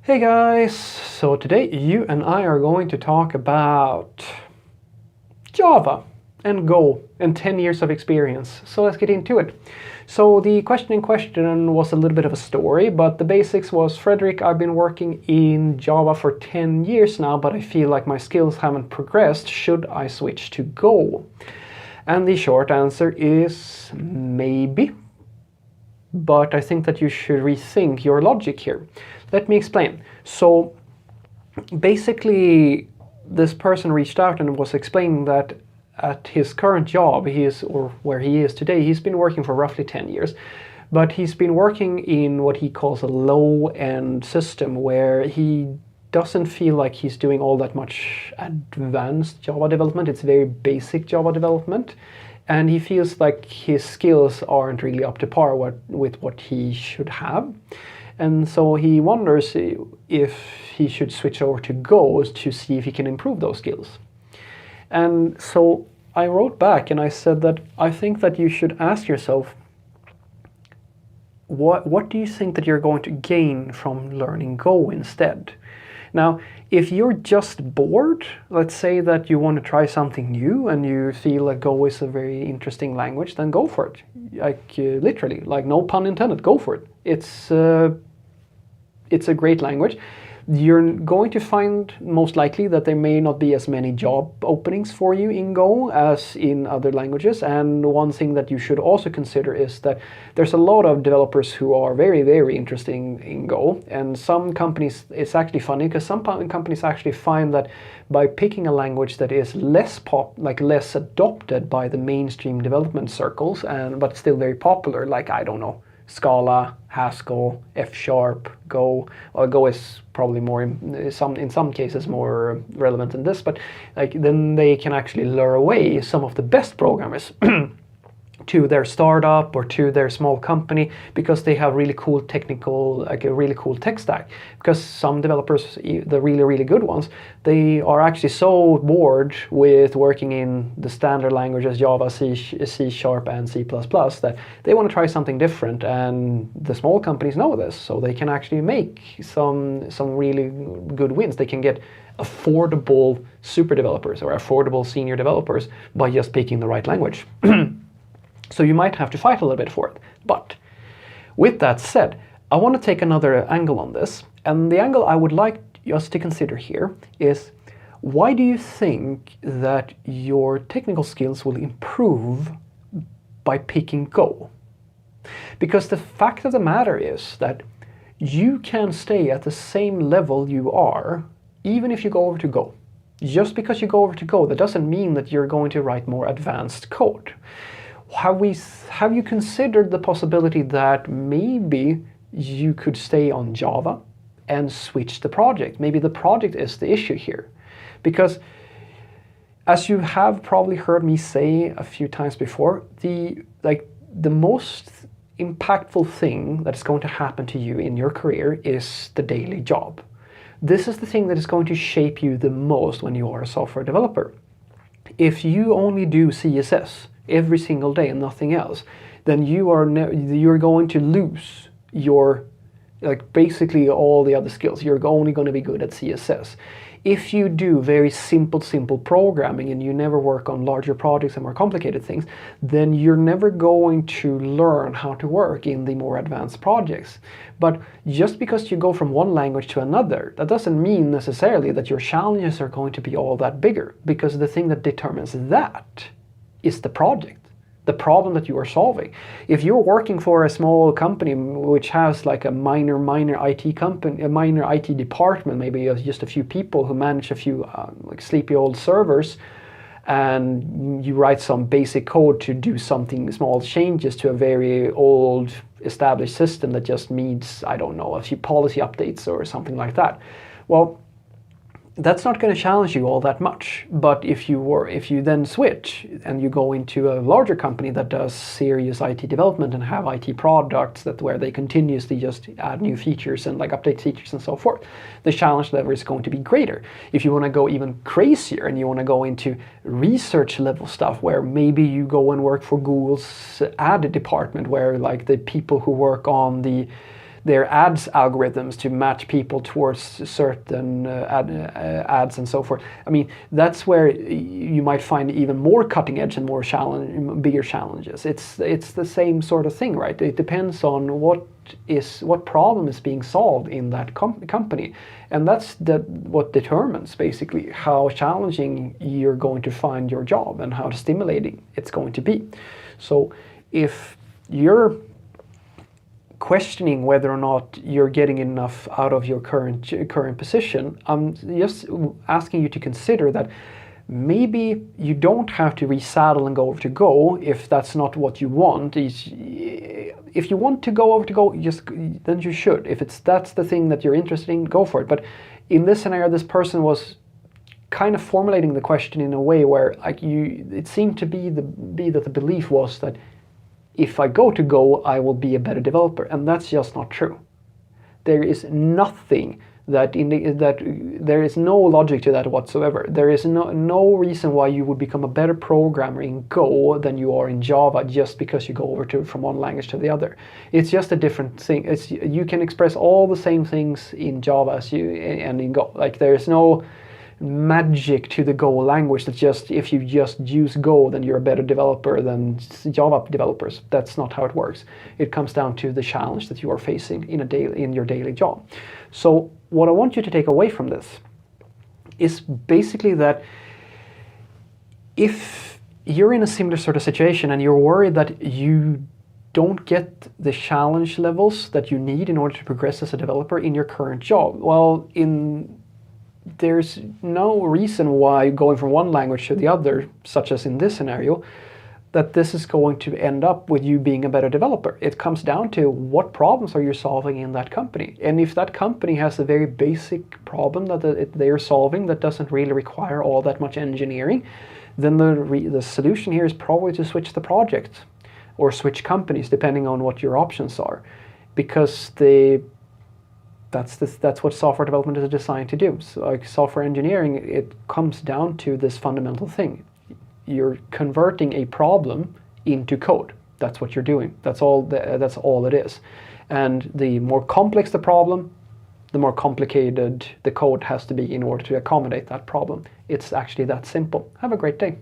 Hey guys, so today you and I are going to talk about Java and Go and 10 years of experience. So let's get into it. So the question in question was a little bit of a story, but the basics was, Fredrik, I've been working in Java for 10 years now, but I feel like my skills haven't progressed. Should I switch to Go? And the short answer is maybe. But I think that you should rethink your logic here. Let me explain. So basically, this person reached out and was explaining that at his current job, or where he is today, he's been working for roughly 10 years. But he's been working in what he calls a low-end system where he doesn't feel like he's doing all that much advanced Java development. It's very basic Java development. And he feels like his skills aren't really up to par with what he should have. And so he wonders if he should switch over to Go to see if he can improve those skills. And so I wrote back and I said that I think that you should ask yourself, what do you think that you're going to gain from learning Go instead? Now, if you're just bored, let's say that you want to try something new and you feel like Go is a very interesting language, then go for it. Like literally, like no pun intended, go for it. It's a great language. You're going to find most likely that there may not be as many job openings for you in Go as in other languages. And one thing that you should also consider is that there's a lot of developers who are very, very interested in Go. And some companies, it's actually funny because some companies actually find that by picking a language that is less adopted by the mainstream development circles, but still very popular, like, I don't know, Scala, Haskell, F#, Go. Well, Go is probably more in some cases more relevant than this, but then they can actually lure away some of the best programmers to their startup or to their small company because they have really cool a really cool tech stack. Because some developers, the really, really good ones, they are actually so bored with working in the standard languages, Java, C#, and C++, that they want to try something different. And the small companies know this, so they can actually make some really good wins. They can get affordable super developers or affordable senior developers by just picking the right language. So you might have to fight a little bit for it. But with that said, I want to take another angle on this. And the angle I would like us to consider here is, why do you think that your technical skills will improve by picking Go? Because the fact of the matter is that you can stay at the same level you are even if you go over to Go. Just because you go over to Go, that doesn't mean that you're going to write more advanced code. Have you considered the possibility that maybe you could stay on Java and switch the project? Maybe the project is the issue here. Because as you have probably heard me say a few times before, the most impactful thing that is going to happen to you in your career is the daily job. This is the thing that is going to shape you the most when you are a software developer. If you only do CSS every single day and nothing else, then you're going to lose your basically all the other skills. You're only going to be good at CSS. If you do very simple programming and you never work on larger projects and more complicated things, then you're never going to learn how to work in the more advanced projects. But just because you go from one language to another, that doesn't mean necessarily that your challenges are going to be all that bigger, because the thing that determines that is the project, the problem that you are solving. If you're working for a small company which has like a minor IT company, a minor IT department, maybe just a few people who manage a few sleepy old servers, and you write some basic code to do something, small changes to a very old established system that just needs, I don't know, a few policy updates or something like that. Well, that's not going to challenge you all that much. But if you then switch and you go into a larger company that does serious IT development and have IT products where they continuously just add new features and update features and so forth, the challenge level is going to be greater. If you want to go even crazier and you want to go into research level stuff, where maybe you go and work for Google's ad department, where the people who work on the their ads algorithms to match people towards certain ads and so forth. I mean, that's where you might find even more cutting edge and more bigger challenges. It's the same sort of thing, right? It depends on what problem is being solved in that company, and that's what determines basically how challenging you're going to find your job and how stimulating it's going to be. So if you're questioning whether or not you're getting enough out of your current position, I'm just asking you to consider that maybe you don't have to resaddle and go over to Go if that's not what you want. If you want to go over to Go, then you should. If that's the thing that you're interested in, go for it. But in this scenario, this person was kind of formulating the question in a way where it seemed to be that the belief was that if I go to Go, I will be a better developer, and that's just not true. There is nothing that there is no logic to that whatsoever. There is no reason why you would become a better programmer in Go than you are in Java just because you go over from one language to the other. It's just a different thing. You can express all the same things in Java and in Go. Like, there is no magic to the Go language that if you just use Go, then you're a better developer than Java developers. That's not how it works. It comes down to the challenge that you are facing in your daily job. So what I want you to take away from this is basically that if you're in a similar sort of situation and you're worried that you don't get the challenge levels that you need in order to progress as a developer in your current job, well, there's no reason why going from one language to the other, such as in this scenario, that this is going to end up with you being a better developer. It comes down to what problems are you solving in that company. And if that company has a very basic problem that they're solving that doesn't really require all that much engineering, then the solution here is probably to switch the project or switch companies, depending on what your options are. Because that's what software development is designed to do. So, like software engineering, it comes down to this fundamental thing. You're converting a problem into code. That's what you're doing. That's all it is. And the more complex the problem, the more complicated the code has to be in order to accommodate that problem. It's actually that simple. Have a great day.